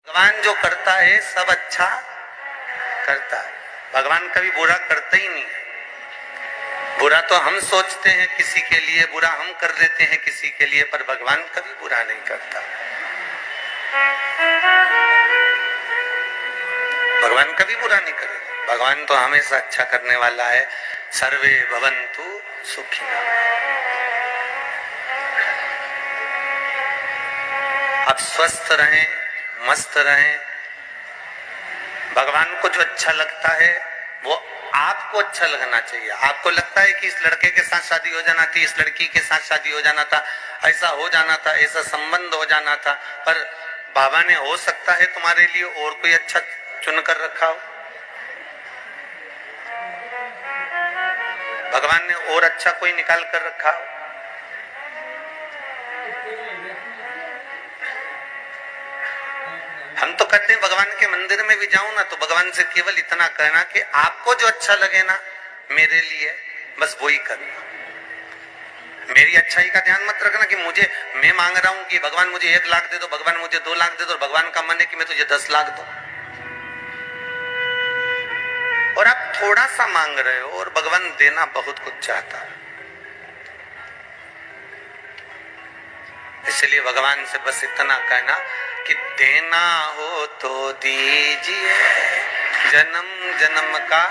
भगवान जो करता है सब अच्छा करता है। भगवान कभी बुरा करता ही नहीं है। बुरा तो हम सोचते हैं किसी के लिए, बुरा हम कर देते हैं किसी के लिए, पर भगवान कभी बुरा नहीं करता। भगवान कभी बुरा नहीं करेगा। भगवान तो हमेशा अच्छा करने वाला है। सर्वे भवन्तु सुखिनः। आप स्वस्थ रहें, मस्त रहें। भगवान को जो अच्छा लगता है वो आपको अच्छा लगना चाहिए। आपको लगता है कि इस लड़के के साथ शादी हो जाना थी, इस लड़की के साथ शादी हो जाना था, ऐसा हो जाना था, ऐसा संबंध हो जाना था, पर बाबा ने हो सकता है तुम्हारे लिए और कोई अच्छा चुन कर रखा हो। भगवान ने और अच्छा कोई निकाल कर रखा हो। हम तो कहते हैं भगवान के मंदिर में भी जाऊं ना तो भगवान से केवल इतना कहना कि आपको जो अच्छा लगे ना मेरे लिए, बस वही करना। मेरी अच्छाई का ध्यान मत रखना कि मुझे, मैं मांग रहा हूं कि भगवान मुझे 1 लाख दे दो, भगवान मुझे 2 लाख दे दो, और भगवान का मन है कि मैं तुझे 10 लाख दूं। और आप थोड़ा सा मांग रहे हो और भगवान देना बहुत कुछ चाहता है। इसलिए भगवान से बस इतना कहना कि देना हो तो दीजिए जन्म जन्म का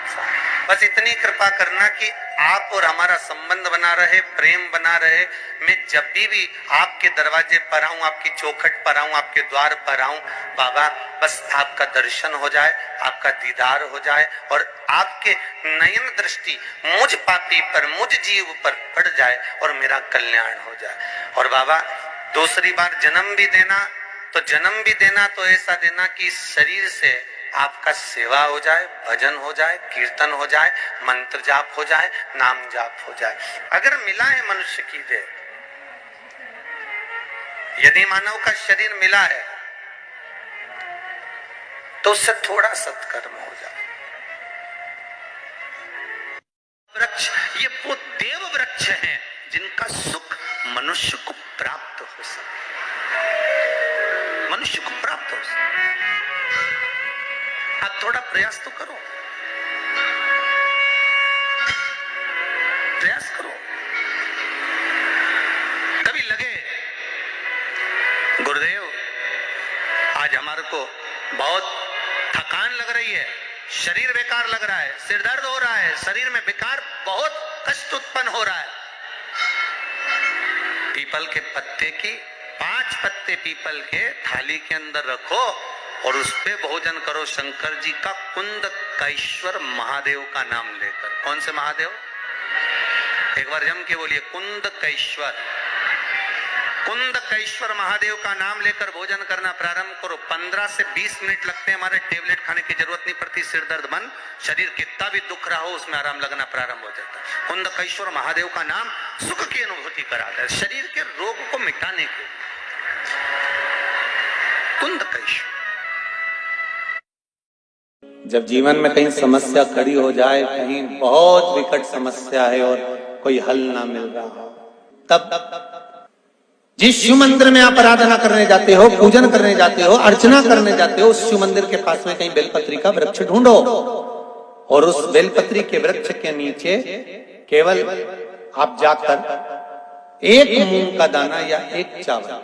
साथ। बस इतनी कृपा करना कि आप और हमारा संबंध बना रहे, प्रेम बना रहे। मैं जब भी आपके दरवाजे पर आऊं, आपकी चौखट पर आऊं, आपके द्वार पर आऊं, बाबा बस आपका दर्शन हो जाए, आपका दीदार हो जाए और आपके नयन दृष्टि मुझ पापी पर, मुझ जीव पर पड़ जाए और मेरा कल्याण हो जाए। और बाबा दूसरी बार जन्म भी देना तो ऐसा देना कि इस शरीर से आपका सेवा हो जाए, भजन हो जाए, कीर्तन हो जाए, मंत्र जाप हो जाए, नाम जाप हो जाए। अगर मिला है मनुष्य की देह, यदि मानव का शरीर मिला है तो उससे थोड़ा सत्कर्म हो जाए। वृक्ष ये वो देव वृक्ष हैं जिनका सुख मनुष्य को प्राप्त हो सके, मनुष्य को प्राप्त हो सके। आप थोड़ा प्रयास तो करो, प्रयास करो। कभी लगे गुरुदेव आज हमारे को बहुत थकान लग रही है, शरीर बेकार लग रहा है, सिर दर्द हो रहा है, शरीर में बेकार बहुत कष्ट उत्पन्न हो रहा है। पीपल के पत्ते की 5 पत्ते पीपल के थाली के अंदर रखो और उस पे भोजन करो शंकर जी का कुंदकेश्वर महादेव का नाम लेकर। कौन से महादेव? एक बार जम के बोलिए कुंदकेश्वर। कुंदकेश्वर महादेव का नाम लेकर भोजन करना प्रारंभ करो। 15 से 20 मिनट लगते हैं, हमारे टेबलेट खाने की जरूरत नहीं पड़ती। सिर दर्द बंद, शरीर कितना भी दुख रहा हो उसमें आराम लगना प्रारंभ हो जाता है। कुंदकेश्वर महादेव का नाम सुख की अनुभूति कराता है, शरीर के रोग को मिटाने के। कुंदकेश्वर। जब जीवन में कहीं समस्या खड़ी हो जाए, कहीं बहुत विकट समस्या है और कोई हल ना मिल रहा हो, तब जिस शिव मंदिर में आप आराधना करने जाते हो, पूजन करने जाते हो, अर्चना करने जाते हो, उस शिव मंदिर के पास में कहीं बेलपत्री का वृक्ष ढूंढो और उस बेलपत्री के वृक्ष के नीचे केवल आप जाकर 1 मूंग का दाना या 1 चावल,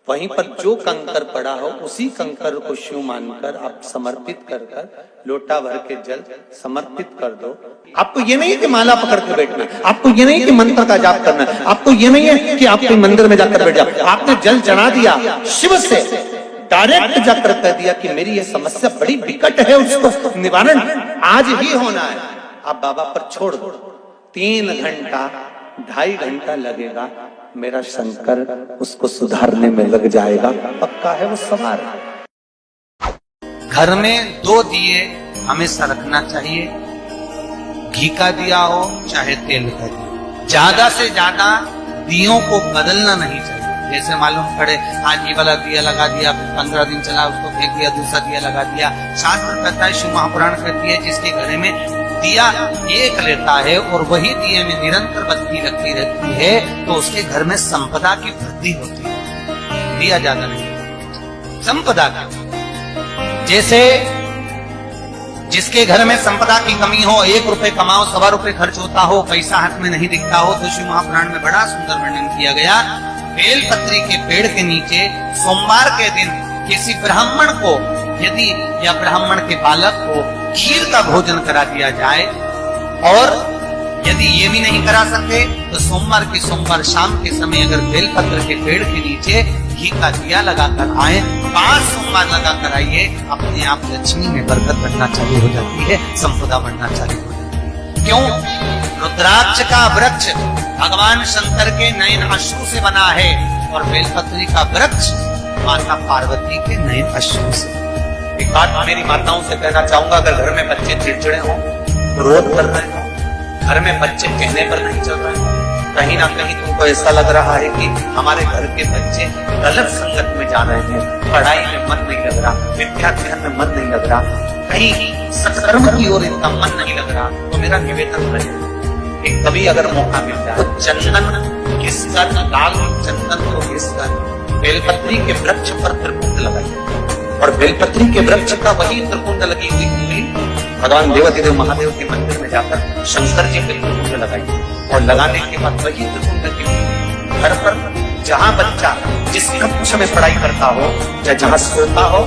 वहीं पर जो कंकर पड़ा हो उसी कंकर को शिव मानकर आप समर्पित कर लोटा भर के जल समर्पित कर दो। आपको ये नहीं है कि माला पकड़ के बैठना, आपको ये नहीं है कि मंत्र का जाप करना, आपको ये नहीं है कि आप कोई मंदिर में जाकर बैठ जाओ। आपने जल चढ़ा दिया, शिव से डायरेक्ट जाकर कह दिया कि मेरी ये समस्या बड़ी विकट है, उसको निवारण आज ही होना है। आप बाबा पर छोड़ दो। 3 घंटा 2.5 घंटा लगेगा, मेरा शंकर उसको सुधारने में लग जाएगा, पक्का है वो सवार है। घर में 2 दिए हमेशा रखना चाहिए, घी का दिया हो चाहे तेल का दिया। ज्यादा से ज्यादा दियों को बदलना नहीं चाहिए। जैसे मालूम पड़े आज ये वाला दिया लगा दिया, 15 दिन चला उसको फेंक दिया, दूसरा दिया लगा दिया। शास्त्र कहता है, शिव महापुराण कहती है, जिसके घर में दिया एक लेता है और वही दिए में निरंतर बत्ती लगती रहती है तो उसके घर में संपदा की वृद्धि होती है। दिया ज्यादा नहीं। संपदा की। जैसे जिसके घर में संपदा की कमी हो, 1 रुपए कमाओ 1.25 रुपए खर्च होता हो, पैसा हाथ में नहीं दिखता हो, तो शिव महापुराण में बड़ा सुंदर वर्णन किया गया। बेलपत्री के पेड़ के नीचे सोमवार के दिन किसी ब्राह्मण को यदि या ब्राह्मण के बालक को खीर का भोजन करा दिया जाए, और यदि ये भी नहीं करा सकते तो सोमवार के सोमवार शाम के समय अगर बेलपत्र के पेड़ के नीचे घी का दिया लगाकर आए, 5 सोमवार लगाकर आइए, अपने आप लक्ष्मी में बरकत बढ़ना चालू हो जाती है, संपदा बढ़ना चालू हो जाती है। क्यों? रुद्राक्ष का वृक्ष भगवान शंकर के नयन अश्रु से बना है, और बेलपत्री का वृक्ष माता पार्वती के नयन अश्रु से। एक बात मेरी माताओं से कहना चाहूंगा, अगर घर में बच्चे चिड़चिड़े हों, क्रोध कर रहे हो, घर में बच्चे कहने पर नहीं चल रहे हैं, कहीं ना कहीं तुमको ऐसा लग रहा है कि हमारे घर के बच्चे गलत संगत में जा रहे हैं, पढ़ाई में मन नहीं लग रहा, विद्याध्ययन में मन नहीं लग रहा, कहीं सत्कर्म की ओर इनका मन नहीं लग रहा, तो मेरा निवेदन रहे कि कभी अगर मौका मिल जाए तो चंदन घिसकर, लाल चंदन को घिसकर बेलपत्री के वृक्ष पर त्रिपुंड लगाइए, और बेलपत्री के वृक्ष का वही त्रिपुंड लगी हुई उंगली भगवान देवाधिदेव महादेव के मंदिर में जाकर शंकर जी के त्रिपुंड लगाइए, और लगाने के बाद वही त्रिपुंड की घर पर जहां बच्चा जिस कक्ष में पढ़ाई करता हो या जहां सोता हो,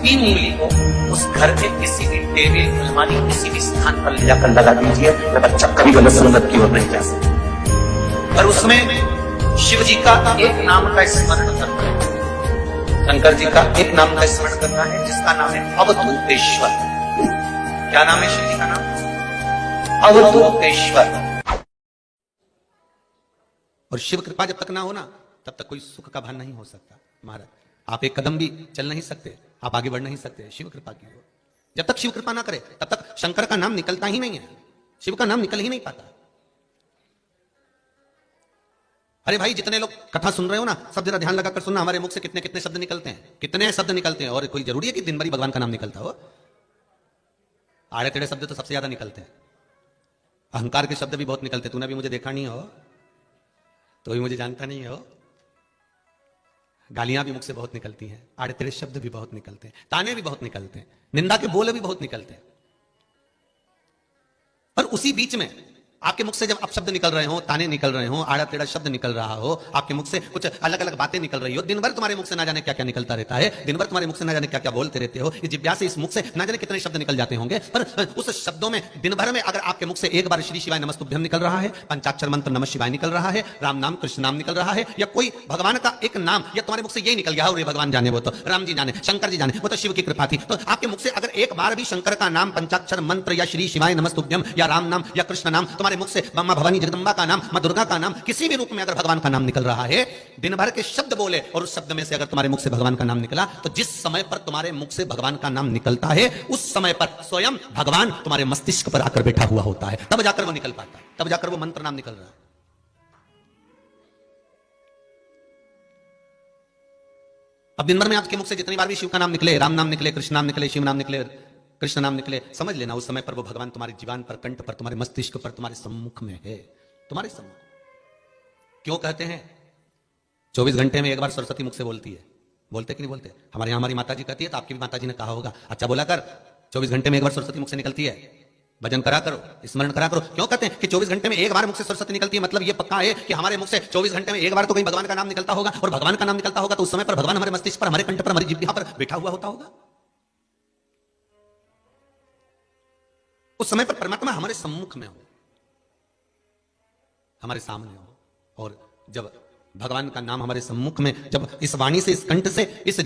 3 उंगली को उस घर के किसी भी टेबल, अलमारी, किसी भी स्थान पर ले जाकर लगा दीजिए, तो बच्चा कभी गलत संगत की ओर नहीं जा सकता। और उसमें शिव जी का एक नाम का स्मरण करना है, शंकर जी का एक नाम का स्मरण करना है, जिसका नाम है अवधूतेश्वर। क्या नाम है शिव जी का नाम? अवधूतेश्वर। और शिव कृपा जब तक ना हो ना, तब तक कोई सुख का भान नहीं हो सकता। महाराज, आप एक कदम भी चल नहीं सकते, आप आगे बढ़ नहीं सकते शिव कृपा की ओर। जब तक शिव कृपा ना करे तब तक शंकर का नाम निकलता ही नहीं है, शिव का नाम निकल ही नहीं पाता। अरे भाई, जितने लोग कथा सुन रहे हो ना, सब जरा ध्यान लगाकर सुनना, हमारे मुख से कितने कितने शब्द निकलते हैं, कितने शब्द निकलते हैं। और कोई जरूरी है कि दिन भर ही भगवान का नाम निकलता हो? आड़े टेढ़े शब्द तो सबसे ज्यादा निकलते हैं, अहंकार के शब्द भी बहुत निकलते। तूने भी मुझे देखा नहीं हो, तो भी मुझे जानता नहीं हो। गालियां भी मुख से बहुत निकलती हैं, आड़े टेढ़े शब्द भी बहुत निकलते हैं, ताने भी बहुत निकलते हैं, निंदा के बोले भी बहुत निकलते हैं। पर उसी बीच में आपके मुख से जब आप शब्द निकल रहे हो, ताने निकल रहे हो, आड़ा टेढ़ा शब्द निकल रहा हो, आपके मुख से कुछ अलग अलग बातें निकल रही हो, दिन भर तुम्हारे मुख से ना जाने क्या क्या निकलता रहता है, दिन भर तुम्हारे मुख से ना जाने क्या क्या बोलते रहते हो, इस जिह्वा से, इस मुख से ना जाने कितने शब्द निकल जाते होंगे। पर उस शब्दों में दिन भर में अगर आपके मुख से एक बार श्री शिवाय नमस्तुभ्यम निकल रहा है, पंचाक्षर मंत्र नमः शिवाय निकल रहा है, राम नाम कृष्ण नाम निकल रहा है, या कोई भगवान का एक नाम या तुम्हारे मुख से यही निकल गया हो, भगवान जाने, वो तो राम जी जाने, शंकर जी जाने, वो तो शिव की कृपा थी, तो आपके मुख से अगर एक बार भी शंकर का नाम, पंचाक्षर मंत्र या श्री शिवाय नमस्तुभ्यम या राम नाम या कृष्ण नाम तुम्हारे मुख से, मां भवानी जगदम्बा का नाम, मां दुर्गा का नाम, किसी भी रूप में अगर भगवान का नाम निकल रहा है, दिन भर के शब्द बोले और उस शब्द में से अगर तुम्हारे मुख से भगवान का नाम निकला, तो जिस समय पर तुम्हारे मुख से भगवान का नाम निकलता है, उस समय पर स्वयं भगवान तुम्हारे मस्तिष्क पर आकर बैठा हुआ होता है, तब जाकर वो निकल पाता है, तब जाकर वो मंत्र नाम निकल रहा है। अब दिन भर में आपके मुख से जितनी बार भी शिव का नाम निकले, राम नाम निकले, कृष्ण नाम निकले, शिव नाम निकले, कृष्ण नाम निकले, समझ लेना उस समय पर वो भगवान तुम्हारे जीवन पर, कंठ पर, तुम्हारे मस्तिष्क पर, तुम्हारे सम्मुख में है, तुम्हारे सम्मुख। क्यों कहते हैं 24 घंटे में एक बार सरस्वती मुख से बोलती है? बोलते कि नहीं बोलते? हमारे यहां हमारी माता जी कहती है, तो आपकी भी माता जी ने कहा होगा, अच्छा बोला कर, 24 घंटे में एक बार सरस्वती मुख से निकलती है, भजन करा करो, स्मरण करा करो। क्यों कहते हैं कि 24 घंटे में एक बार मुख से सरस्वती निकलती है? मतलब ये पक्का है कि हमारे मुख से 24 घंटे में एक बार तो कहीं भगवान का नाम निकलता होगा, और भगवान का नाम निकलता होगा तो उस समय पर भगवान हमारे मस्तिष्क पर, हमारे कंठ पर, हमारी जिह्वा पर बैठा हुआ होता होगा। उस समय पर परमात्मा हमारे सम्मुख में हो, हमारे सामने हो, और जब भगवान का नाम हमारे सम्मुख में, जब इस वाणी से, इस कंठ से, इस